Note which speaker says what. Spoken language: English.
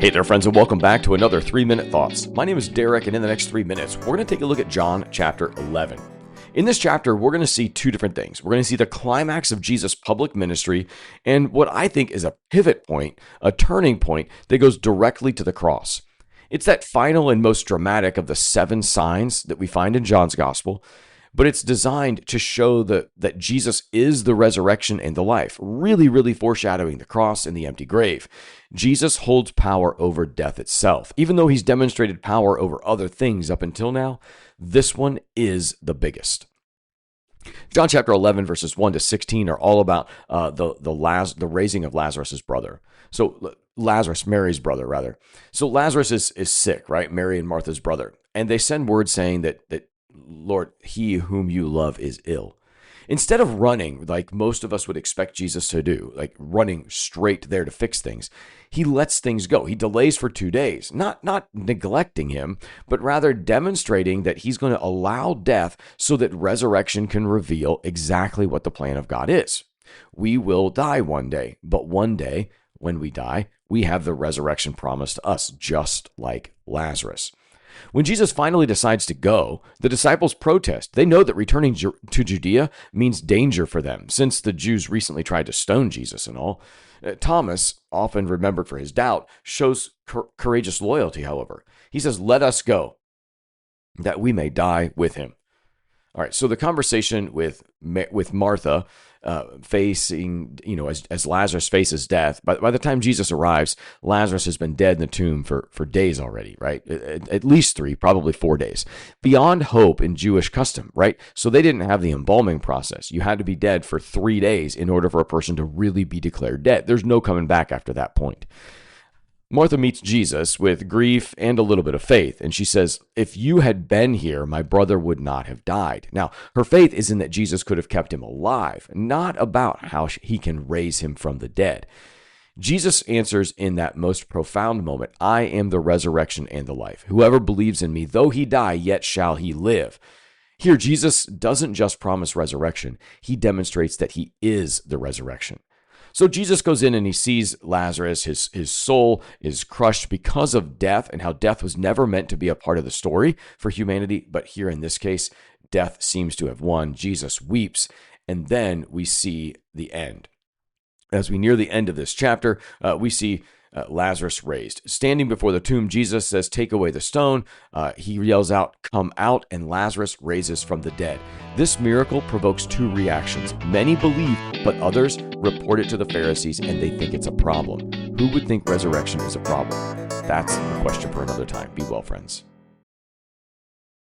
Speaker 1: Hey there, friends, and welcome back to another 3-Minute Thoughts. My name is Derek, and in the next 3 minutes, we're going to take a look at John chapter 11. In this chapter, we're going to see two different things. We're going to see the climax of Jesus' public ministry and what I think is a pivot point, a turning point that goes directly to the cross. It's that final and most dramatic of the 7 signs that we find in John's gospel, but it's designed to show that Jesus is the resurrection and the life, really foreshadowing the cross and the empty grave. Jesus holds power over death itself. Even though he's demonstrated power over other things up until now, this one is the biggest. John chapter 11, verses 1 to 16 are all about the raising of Lazarus' brother. So Lazarus, Mary's brother, rather. So Lazarus is sick, right? Mary and Martha's brother. And they send word saying that Lord, he whom you love is ill. Instead of running like most of us would expect Jesus to do, like running straight there to fix things, he lets things go. He delays for 2 days, not neglecting him, but rather demonstrating that he's going to allow death so that resurrection can reveal exactly what the plan of God is. We will die one day, but one day when we die, we have the resurrection promised to us, just like Lazarus. When Jesus finally decides to go, the disciples protest. They know that returning to Judea means danger for them, since the Jews recently tried to stone Jesus and all. Thomas, often remembered for his doubt, shows courageous loyalty, however. He says, "Let us go, that we may die with him." All right, so the conversation with Martha facing, as Lazarus faces death, by the time Jesus arrives, Lazarus has been dead in the tomb for days already, right? At least 3, probably 4 days. Beyond hope in Jewish custom, right? So they didn't have the embalming process. You had to be dead for 3 days in order for a person to really be declared dead. There's no coming back after that point. Martha meets Jesus with grief and a little bit of faith, and she says, "If you had been here, my brother would not have died." Now, her faith is in that Jesus could have kept him alive, not about how he can raise him from the dead. Jesus answers in that most profound moment, "I am the resurrection and the life. Whoever believes in me, though he die, yet shall he live." Here, Jesus doesn't just promise resurrection, he demonstrates that he is the resurrection. So Jesus goes in and he sees Lazarus. His soul is crushed because of death and how death was never meant to be a part of the story for humanity. But here in this case, death seems to have won. Jesus weeps, and then we see the end. As we near the end of this chapter, we see Lazarus raised. Standing before the tomb, Jesus says, "Take away the stone." He yells out, "Come out," and Lazarus raises from the dead. This miracle provokes 2 reactions. Many believe, but others report it to the Pharisees and they think it's a problem. Who would think resurrection is a problem? That's a question for another time. Be well, friends.